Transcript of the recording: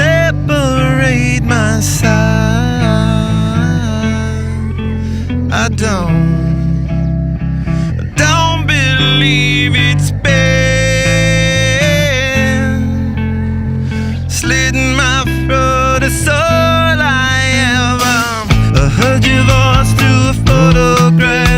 separate my side. I don't believe it's been slitting my throat. That's all I have. I heard your voice through a photograph.